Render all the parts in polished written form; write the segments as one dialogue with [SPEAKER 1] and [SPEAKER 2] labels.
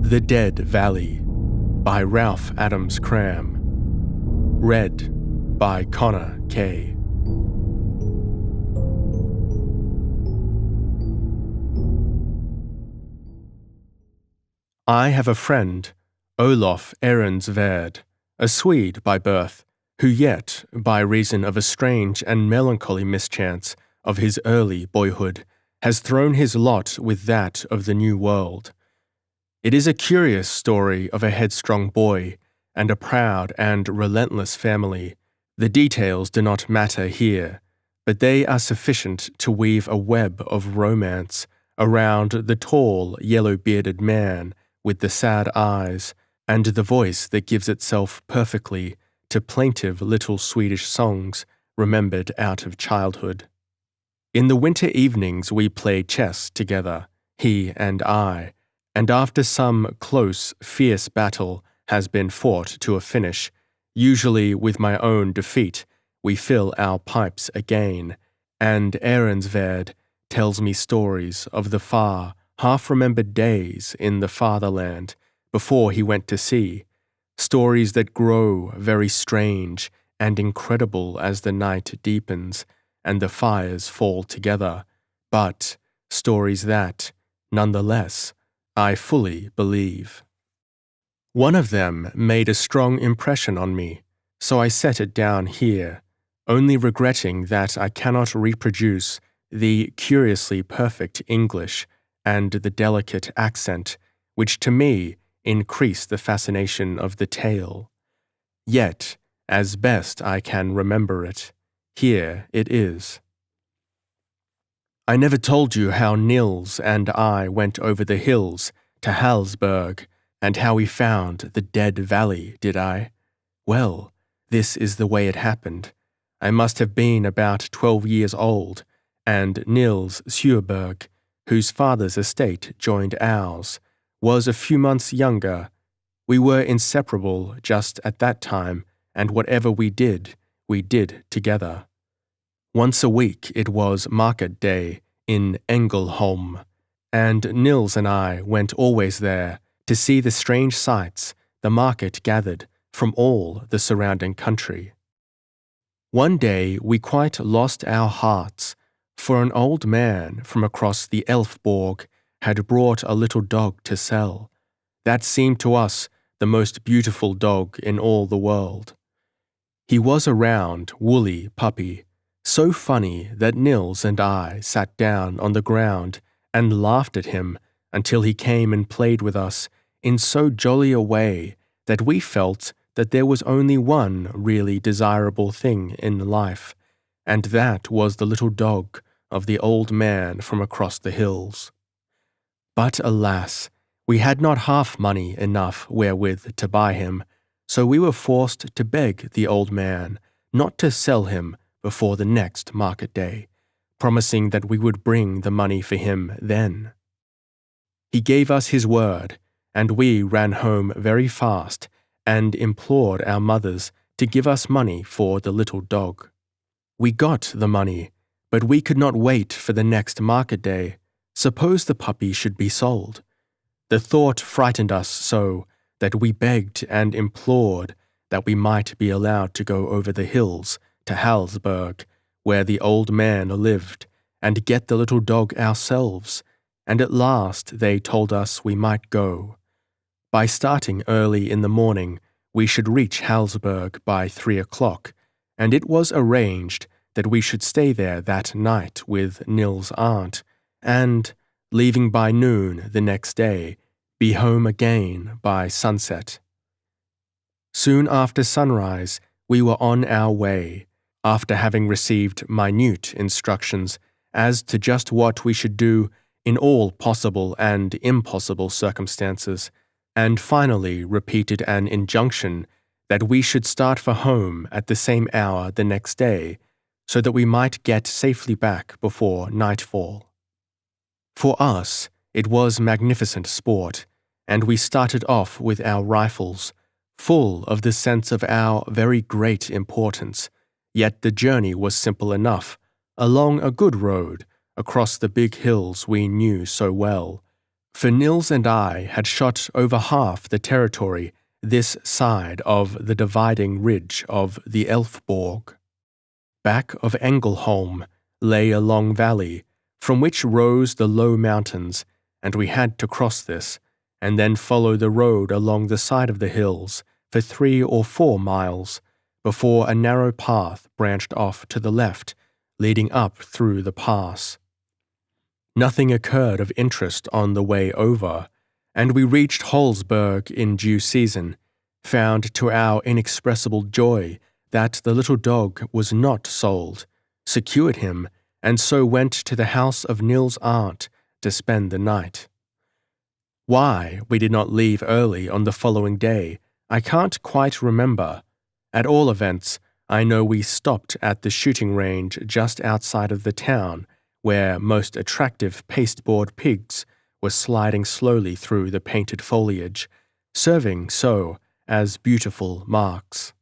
[SPEAKER 1] The Dead Valley by Ralph Adams Cram. Read by Connor K. I have a friend, Olof Ehrensvärd, a Swede by birth, who yet, by reason of a strange and melancholy mischance of his early boyhood, has thrown his lot with that of the New World. It is a curious story of a headstrong boy and a proud and relentless family. The details do not matter here, but they are sufficient to weave a web of romance around the tall, yellow-bearded man with the sad eyes and the voice that gives itself perfectly to plaintive little Swedish songs remembered out of childhood. In the winter evenings we played chess together, he and I, and after some close, fierce battle has been fought to a finish, usually with my own defeat, we fill our pipes again, and Ehrensvärd tells me stories of the far, half-remembered days in the fatherland before he went to sea, stories that grow very strange and incredible as the night deepens and the fires fall together, but stories that, nonetheless, I fully believe. One of them made a strong impression on me, so I set it down here, only regretting that I cannot reproduce the curiously perfect English and the delicate accent which to me increase the fascination of the tale. Yet, as best I can remember it, here it is. I never told you how Nils and I went over the hills to Hallsberg and how we found the Dead Valley, did I? Well, this is the way it happened. I must have been about 12 years old, and Nils Sjöberg, whose father's estate joined ours, was a few months younger. We were inseparable just at that time, and whatever we did together. Once a week it was market day in Ängelholm, and Nils and I went always there to see the strange sights the market gathered from all the surrounding country. One day we quite lost our hearts, for an old man from across the Elfborg had brought a little dog to sell. That seemed to us the most beautiful dog in all the world. He was a round, woolly puppy, so funny that Nils and I sat down on the ground and laughed at him until he came and played with us in so jolly a way that we felt that there was only one really desirable thing in life, and that was the little dog of the old man from across the hills. But alas, we had not half money enough wherewith to buy him, so we were forced to beg the old man not to sell him before the next market day, promising that we would bring the money for him then. He gave us his word, and we ran home very fast and implored our mothers to give us money for the little dog. We got the money, but we could not wait for the next market day. Suppose the puppy should be sold. The thought frightened us so that we begged and implored that we might be allowed to go over the hills to Hallsberg, where the old man lived, and get the little dog ourselves, and at last they told us we might go. By starting early in the morning, we should reach Hallsberg by 3 o'clock, and it was arranged that we should stay there that night with Nils' aunt, and, leaving by noon the next day, be home again by sunset. Soon after sunrise, we were on our way, after having received minute instructions as to just what we should do in all possible and impossible circumstances, and finally repeated an injunction that we should start for home at the same hour the next day, so that we might get safely back before nightfall. For us, it was magnificent sport, and we started off with our rifles, full of the sense of our very great importance. Yet the journey was simple enough, along a good road, across the big hills we knew so well, For Nils and I had shot over half the territory this side of the dividing ridge of the Elfborg. Back of Engelholm lay a long valley, from which rose the low mountains, and we had to cross this, and then follow the road along the side of the hills for 3 or 4 miles, before a narrow path branched off to the left, leading up through the pass. Nothing occurred of interest on the way over, and we reached Holsberg in due season, found to our inexpressible joy that the little dog was not sold, secured him, and so went to the house of Nils' aunt to spend the night. Why we did not leave early on the following day, I can't quite remember. At all events, I know we stopped at the shooting range just outside of the town, where most attractive pasteboard pigs were sliding slowly through the painted foliage, serving so as beautiful marks.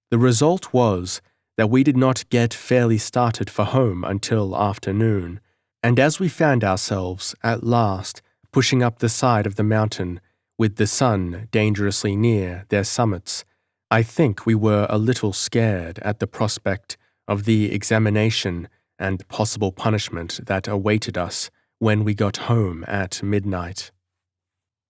[SPEAKER 1] The result was that we did not get fairly started for home until afternoon, and as we found ourselves, at last, pushing up the side of the mountain, with the sun dangerously near their summits, I think we were a little scared at the prospect of the examination and possible punishment that awaited us when we got home at midnight.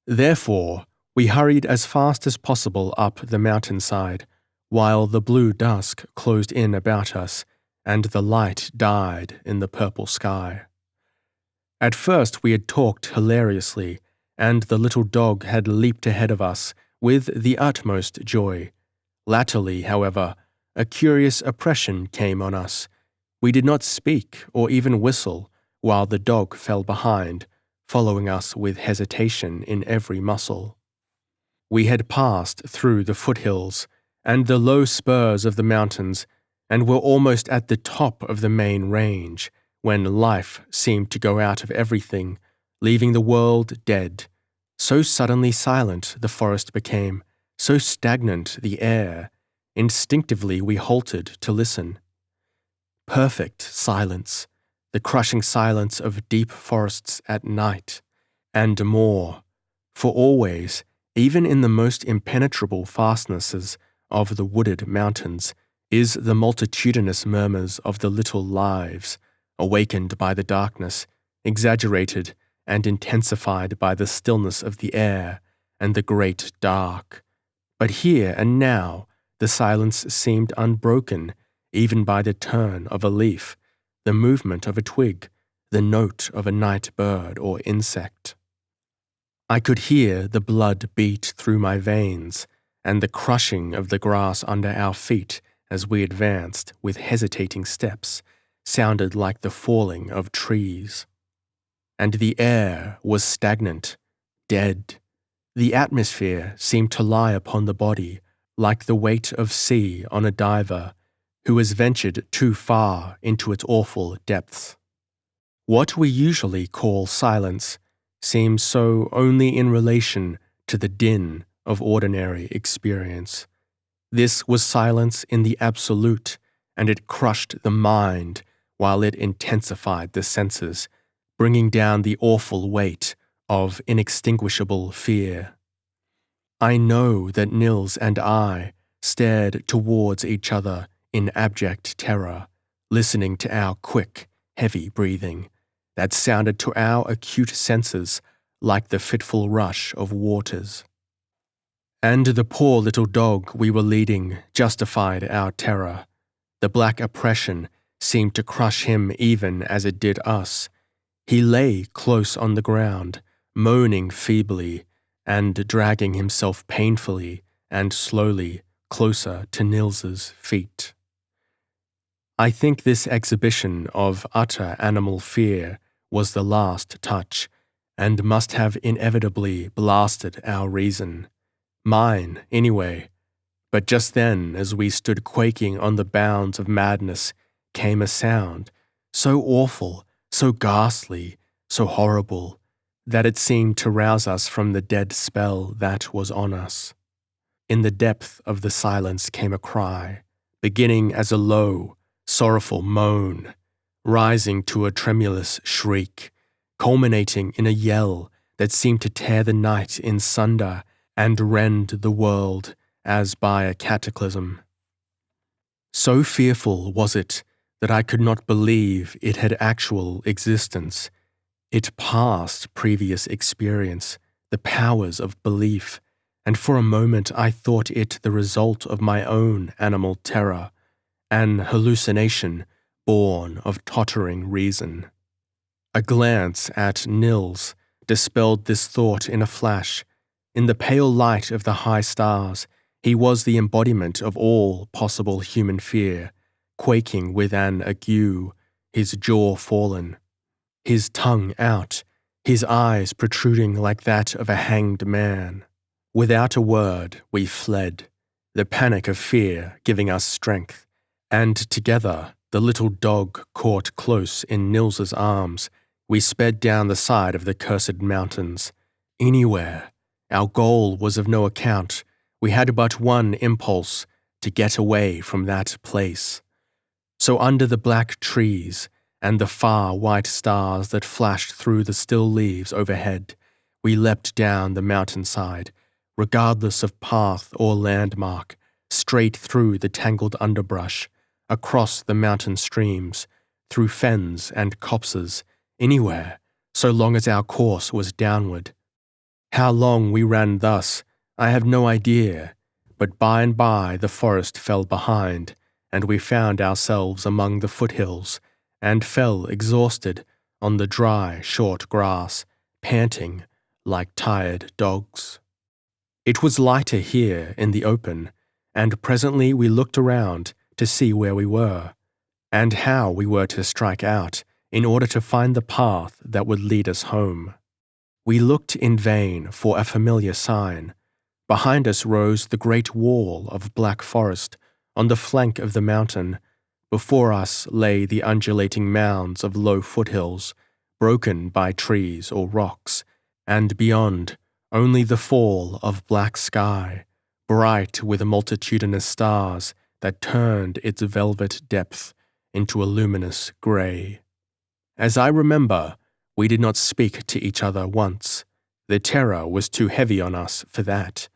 [SPEAKER 1] Therefore, we hurried as fast as possible up the mountainside, while the blue dusk closed in about us and the light died in the purple sky. At first we had talked hilariously, and the little dog had leaped ahead of us with the utmost joy. Latterly, however, a curious oppression came on us. We did not speak or even whistle, while the dog fell behind, following us with hesitation in every muscle. We had passed through the foothills and the low spurs of the mountains, and were almost at the top of the main range, when life seemed to go out of everything, leaving the world dead. So suddenly silent the forest became, so stagnant the air. Instinctively we halted to listen. Perfect silence, the crushing silence of deep forests at night, and more, for always, even in the most impenetrable fastnesses of the wooded mountains, is the multitudinous murmurs of the little lives, awakened by the darkness, exaggerated and intensified by the stillness of the air and the great dark. But here and now the silence seemed unbroken, even by the turn of a leaf, the movement of a twig, the note of a night bird or insect. I could hear the blood beat through my veins, and the crushing of the grass under our feet as we advanced with hesitating steps sounded like the falling of trees. And the air was stagnant, dead. The atmosphere seemed to lie upon the body like the weight of sea on a diver who has ventured too far into its awful depths. What we usually call silence seems so only in relation to the din of ordinary experience. This was silence in the absolute, and it crushed the mind while it intensified the senses, bringing down the awful weight of inextinguishable fear. I know that Nils and I stared towards each other in abject terror, listening to our quick, heavy breathing that sounded to our acute senses like the fitful rush of waters. And the poor little dog we were leading justified our terror. The black oppression seemed to crush him even as it did us. He lay close on the ground, moaning feebly, and dragging himself painfully and slowly closer to Nils's feet. I think this exhibition of utter animal fear was the last touch, and must have inevitably blasted our reason. Mine, anyway. But just then, as we stood quaking on the bounds of madness, came a sound, so awful, so ghastly, so horrible, that it seemed to rouse us from the dead spell that was on us. In the depth of the silence came a cry, beginning as a low, sorrowful moan, rising to a tremulous shriek, culminating in a yell that seemed to tear the night in sunder and rend the world as by a cataclysm. So fearful was it that I could not believe it had actual existence. It passed previous experience, the powers of belief, and for a moment I thought it the result of my own animal terror, an hallucination born of tottering reason. A glance at Nils dispelled this thought in a flash. In the pale light of the high stars, he was the embodiment of all possible human fear, quaking with an ague, his jaw fallen, his tongue out, his eyes protruding like that of a hanged man. Without a word, we fled, the panic of fear giving us strength, and together, the little dog caught close in Nils's arms, we sped down the side of the cursed mountains. Anywhere. Our goal was of no account. We had but one impulse, to get away from that place. So under the black trees and the far white stars that flashed through the still leaves overhead, we leapt down the mountainside, regardless of path or landmark, straight through the tangled underbrush, across the mountain streams, through fens and copses, anywhere, so long as our course was downward. How long we ran thus, I have no idea, but by and by the forest fell behind, and we found ourselves among the foothills, and fell exhausted on the dry, short grass, panting like tired dogs. It was lighter here in the open, and presently we looked around to see where we were, and how we were to strike out in order to find the path that would lead us home. We looked in vain for a familiar sign. Behind us rose the great wall of black forest on the flank of the mountain. Before us lay the undulating mounds of low foothills, broken by trees or rocks, and beyond, only the fall of black sky, bright with multitudinous stars that turned its velvet depth into a luminous grey. As I remember, we did not speak to each other once. The terror was too heavy on us for that.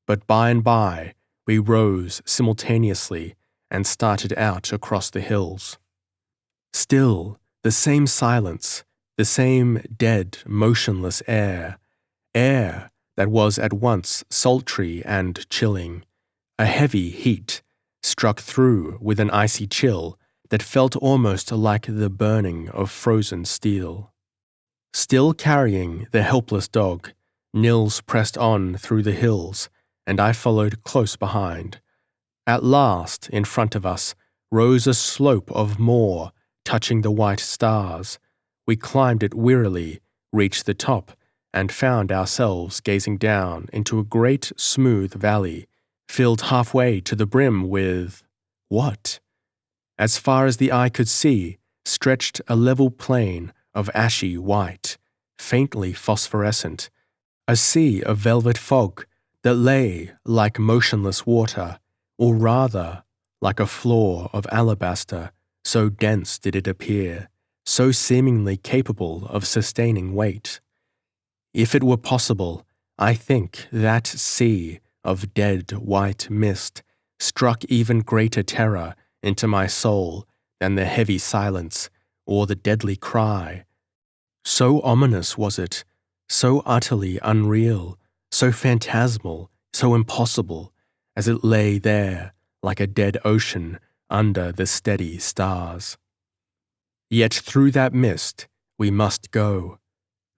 [SPEAKER 1] But by and by, we rose simultaneously and started out across the hills. Still, the same silence, the same dead, motionless air that was at once sultry and chilling. A heavy heat struck through with an icy chill that felt almost like the burning of frozen steel. Still carrying the helpless dog, Nils pressed on through the hills, and I followed close behind. At last, in front of us, rose a slope of moor touching the white stars. We climbed it wearily, reached the top, and found ourselves gazing down into a great smooth valley, filled halfway to the brim with what? As far as the eye could see, stretched a level plain of ashy white, faintly phosphorescent, a sea of velvet fog that lay like motionless water, or rather like a floor of alabaster, so dense did it appear, so seemingly capable of sustaining weight. If it were possible, I think that sea of dead white mist struck even greater terror into my soul than the heavy silence or the deadly cry. So ominous was it, so utterly unreal, so phantasmal, so impossible, as it lay there like a dead ocean under the steady stars. Yet through that mist we must go.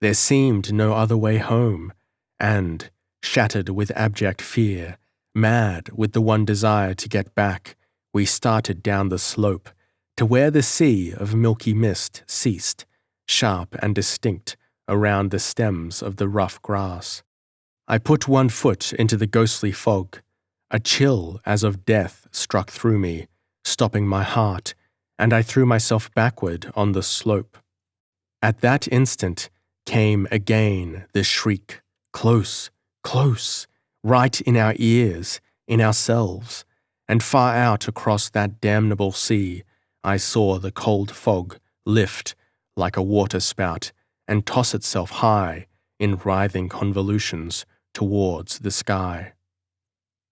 [SPEAKER 1] There seemed no other way home, and, shattered with abject fear, mad with the one desire to get back, we started down the slope to where the sea of milky mist ceased, sharp and distinct around the stems of the rough grass. I put one foot into the ghostly fog. A chill as of death struck through me, stopping my heart, and I threw myself backward on the slope. At that instant came again the shriek, close, close, right in our ears, in ourselves, and far out across that damnable sea I saw the cold fog lift like a water spout and toss itself high in writhing convolutions towards the sky.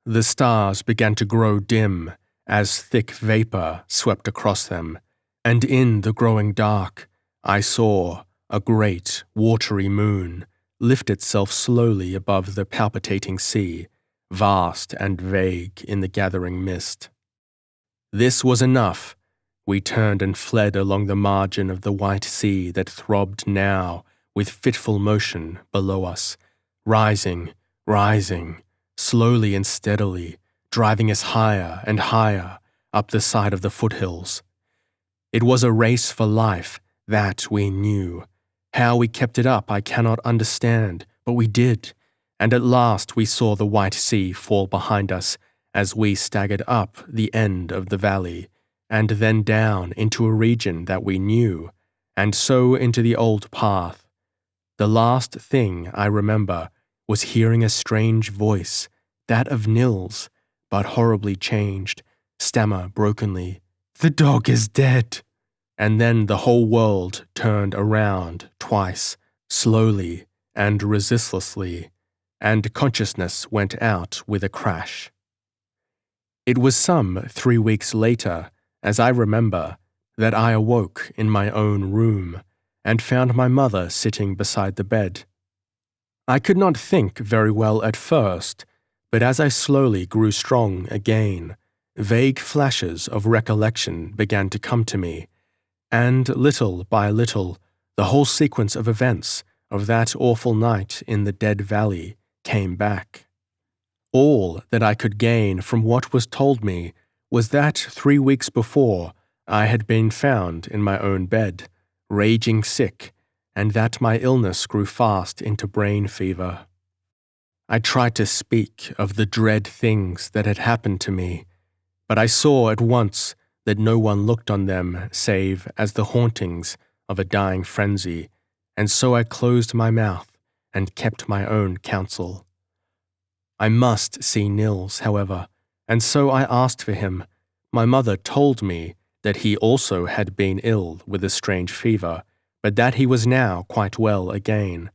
[SPEAKER 1] The stars began to grow dim as thick vapor swept across them, and in the growing dark, I saw a great, watery moon lift itself slowly above the palpitating sea, vast and vague in the gathering mist. This was enough. We turned and fled along the margin of the white sea that throbbed now with fitful motion below us, rising, slowly and steadily, driving us higher and higher up the side of the foothills. It was a race for life, that we knew. How we kept it up I cannot understand, but we did, and at last we saw the white sea fall behind us as we staggered up the end of the valley, and then down into a region that we knew, and so into the old path. The last thing I remember was hearing a strange voice, that of Nils, but horribly changed, stammer brokenly, "The dog is dead!" And then the whole world turned around twice, slowly and resistlessly, and consciousness went out with a crash. It was some 3 weeks later, as I remember, that I awoke in my own room and found my mother sitting beside the bed. I could not think very well at first, but as I slowly grew strong again, vague flashes of recollection began to come to me, and little by little, the whole sequence of events of that awful night in the Dead Valley came back. All that I could gain from what was told me was that 3 weeks before I had been found in my own bed, raging sick, and that my illness grew fast into brain fever. I tried to speak of the dread things that had happened to me, but I saw at once that no one looked on them save as the hauntings of a dying frenzy, and so I closed my mouth and kept my own counsel. I must see Nils, however, and so I asked for him. My mother told me that he also had been ill with a strange fever, but that he was now quite well again.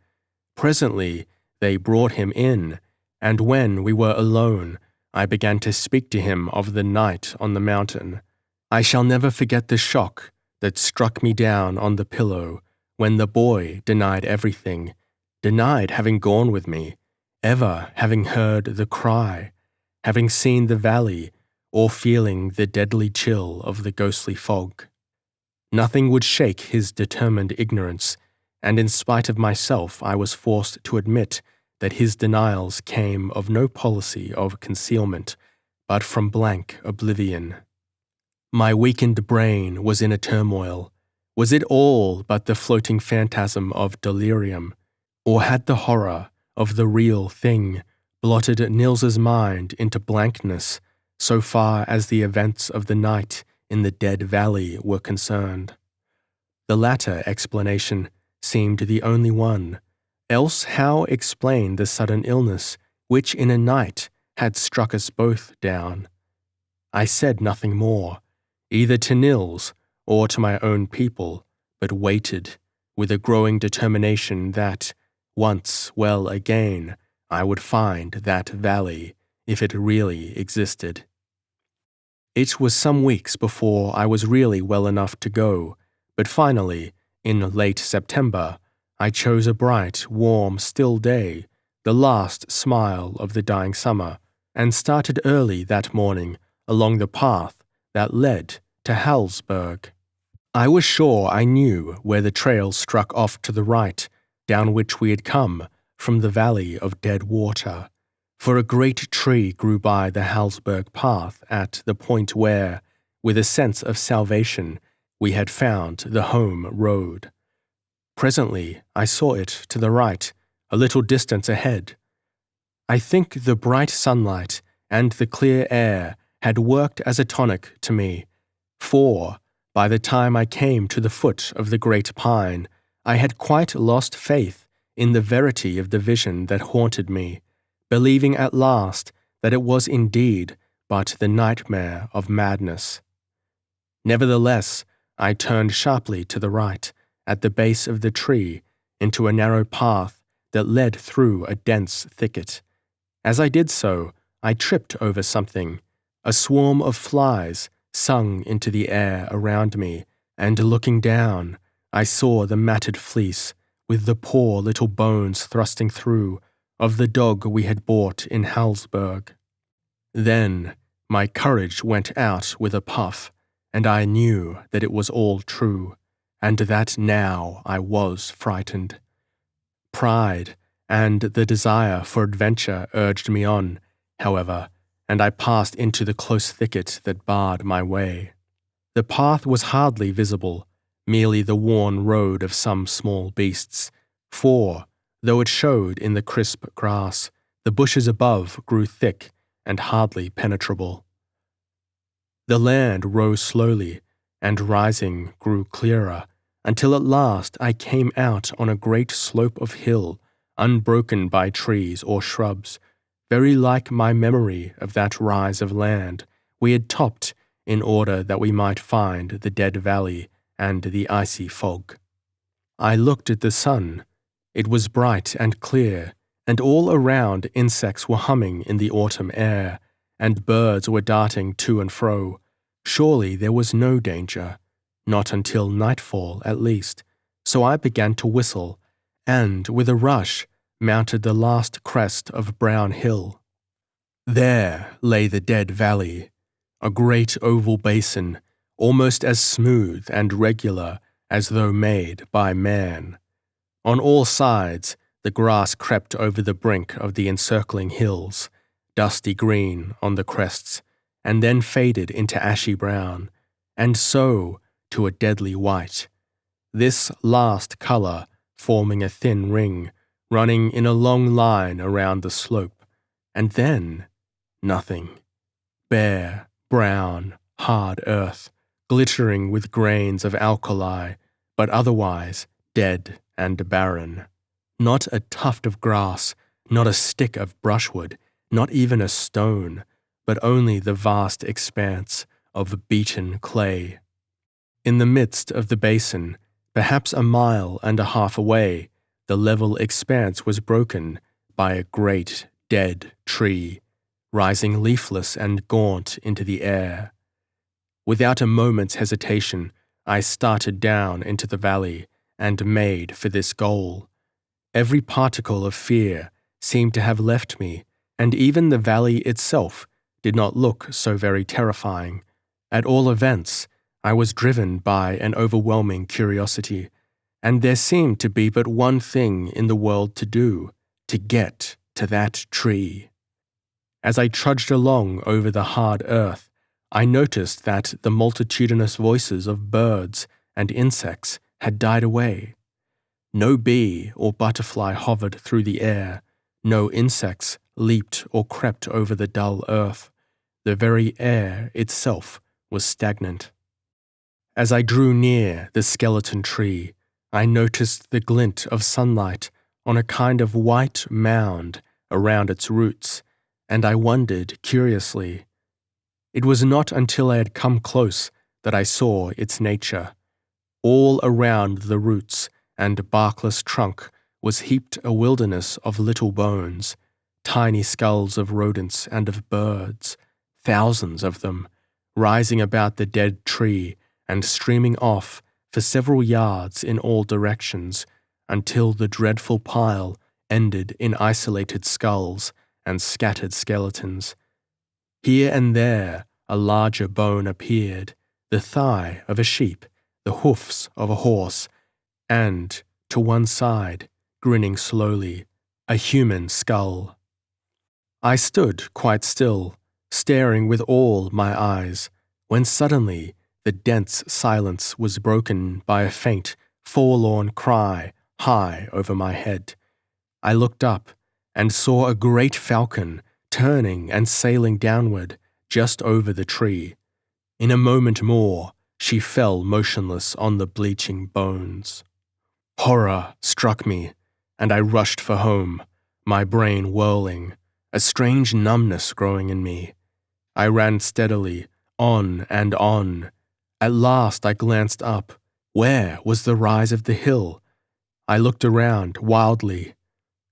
[SPEAKER 1] Presently they brought him in, and when we were alone, I began to speak to him of the night on the mountain. I shall never forget the shock that struck me down on the pillow when the boy denied everything, denied having gone with me, ever having heard the cry, having seen the valley, or feeling the deadly chill of the ghostly fog. Nothing would shake his determined ignorance, and in spite of myself I was forced to admit that his denials came of no policy of concealment, but from blank oblivion. My weakened brain was in a turmoil. Was it all but the floating phantasm of delirium, or had the horror of the real thing blotted Nils's mind into blankness so far as the events of the night in the Dead Valley were concerned? The latter explanation seemed the only one. Else how explain the sudden illness which in a night had struck us both down? I said nothing more, either to Nils or to my own people, but waited, with a growing determination that, once well again, I would find that valley, if it really existed. It was some weeks before I was really well enough to go, but finally, in late September, I chose a bright, warm, still day, the last smile of the dying summer, and started early that morning along the path that led to Hallsberg. I was sure I knew where the trail struck off to the right, down which we had come from the valley of dead water, for a great tree grew by the Hallsberg path at the point where, with a sense of salvation, we had found the home road. Presently I saw it to the right, a little distance ahead. I think the bright sunlight and the clear air had worked as a tonic to me, for, by the time I came to the foot of the great pine, I had quite lost faith in the verity of the vision that haunted me, believing at last that it was indeed but the nightmare of madness. Nevertheless, I turned sharply to the right, at the base of the tree, into a narrow path that led through a dense thicket. As I did so, I tripped over something. A swarm of flies sung into the air around me, and looking down, I saw the matted fleece, with the poor little bones thrusting through, of the dog we had bought in Halsburg. Then my courage went out with a puff, and I knew that it was all true, and that now I was frightened. Pride and the desire for adventure urged me on, however, and I passed into the close thicket that barred my way. The path was hardly visible, merely the worn road of some small beasts, for, though it showed in the crisp grass, the bushes above grew thick and hardly penetrable. The land rose slowly, and rising grew clearer, until at last I came out on a great slope of hill, unbroken by trees or shrubs, very like my memory of that rise of land we had topped in order that we might find the dead valley and the icy fog. I looked at the sun. It was bright and clear, and all around insects were humming in the autumn air, and birds were darting to and fro. Surely there was no danger, not until nightfall at least, so I began to whistle, and with a rush mounted the last crest of Brown Hill. There lay the dead valley, a great oval basin, almost as smooth and regular as though made by man. On all sides, the grass crept over the brink of the encircling hills, dusty green on the crests, and then faded into ashy brown, and so to a deadly white. This last colour forming a thin ring, running in a long line around the slope, and then nothing. Bare, brown, hard earth, glittering with grains of alkali, but otherwise dead and barren. Not a tuft of grass, not a stick of brushwood, not even a stone, but only the vast expanse of beaten clay. In the midst of the basin, perhaps a mile and a half away, the level expanse was broken by a great dead tree, rising leafless and gaunt into the air. Without a moment's hesitation, I started down into the valley and made for this goal. Every particle of fear seemed to have left me, and even the valley itself did not look so very terrifying. At all events, I was driven by an overwhelming curiosity, and there seemed to be but one thing in the world to do, to get to that tree. As I trudged along over the hard earth, I noticed that the multitudinous voices of birds and insects had died away. No bee or butterfly hovered through the air, no insects leaped or crept over the dull earth. The very air itself was stagnant. As I drew near the skeleton tree, I noticed the glint of sunlight on a kind of white mound around its roots, and I wondered curiously. It was not until I had come close that I saw its nature. All around the roots and barkless trunk was heaped a wilderness of little bones, tiny skulls of rodents and of birds, thousands of them, rising about the dead tree and streaming off for several yards in all directions until the dreadful pile ended in isolated skulls and scattered skeletons. Here and there a larger bone appeared, the thigh of a sheep, the hoofs of a horse, and, to one side, grinning slowly, a human skull. I stood quite still, staring with all my eyes, when suddenly the dense silence was broken by a faint, forlorn cry high over my head. I looked up and saw a great falcon turning and sailing downward just over the tree. In a moment more, she fell motionless on the bleaching bones. Horror struck me, and I rushed for home, my brain whirling, a strange numbness growing in me. I ran steadily, on and on. At last I glanced up. Where was the rise of the hill? I looked around wildly.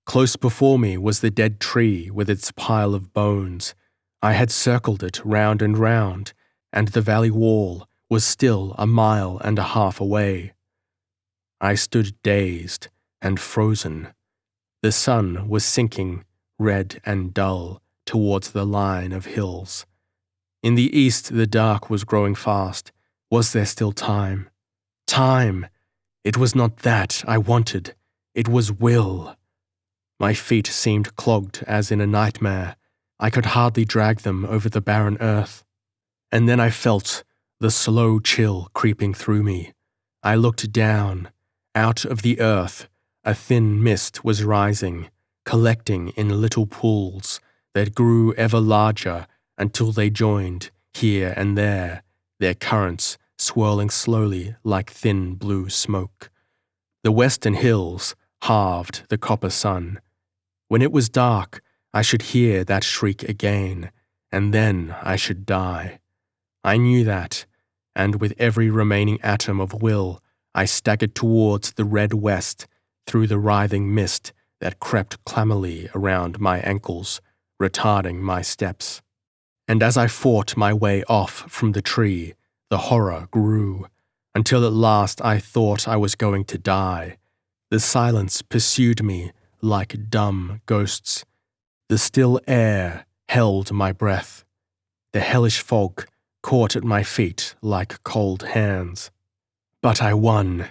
[SPEAKER 1] Close before me was the dead tree with its pile of bones. I had circled it round and round, and the valley wall was still 1.5 miles away. I stood dazed and frozen. The sun was sinking, red and dull, towards the line of hills. In the east the dark was growing fast. Was there still time? Time! It was not that I wanted. It was will. My feet seemed clogged as in a nightmare. I could hardly drag them over the barren earth. And then I felt the slow chill creeping through me. I looked down. Out of the earth, a thin mist was rising, collecting in little pools that grew ever larger until they joined here and there, their currents swirling slowly like thin blue smoke. The western hills halved the copper sun. When it was dark, I should hear that shriek again, and then I should die. I knew that, and with every remaining atom of will, I staggered towards the red west through the writhing mist that crept clammily around my ankles, retarding my steps. And as I fought my way off from the tree, the horror grew, until at last I thought I was going to die. The silence pursued me like dumb ghosts. The still air held my breath. The hellish fog caught at my feet like cold hands. But I won,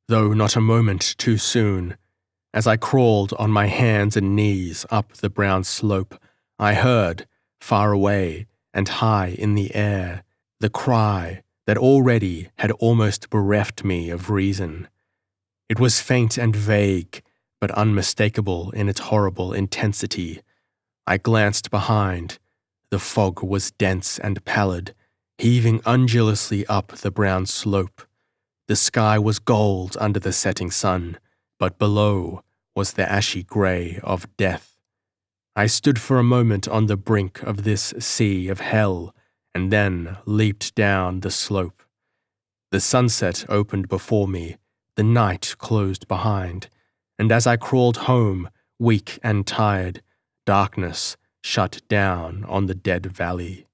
[SPEAKER 1] though not a moment too soon. As I crawled on my hands and knees up the brown slope, I heard, far away and high in the air, the cry that already had almost bereft me of reason. It was faint and vague, but unmistakable in its horrible intensity. I glanced behind. The fog was dense and pallid, heaving undulaously up the brown slope. The sky was gold under the setting sun, but below was the ashy grey of death. I stood for a moment on the brink of this sea of hell, and then leaped down the slope. The sunset opened before me, the night closed behind, and as I crawled home, weak and tired, darkness shut down on the dead valley.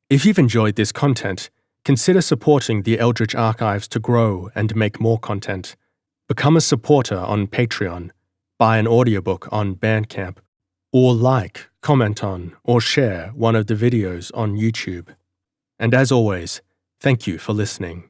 [SPEAKER 1] If you've enjoyed this content, consider supporting the Eldritch Archives to grow and make more content. Become a supporter on Patreon, buy an audiobook on Bandcamp, or like, comment on, or share one of the videos on YouTube. And as always, thank you for listening.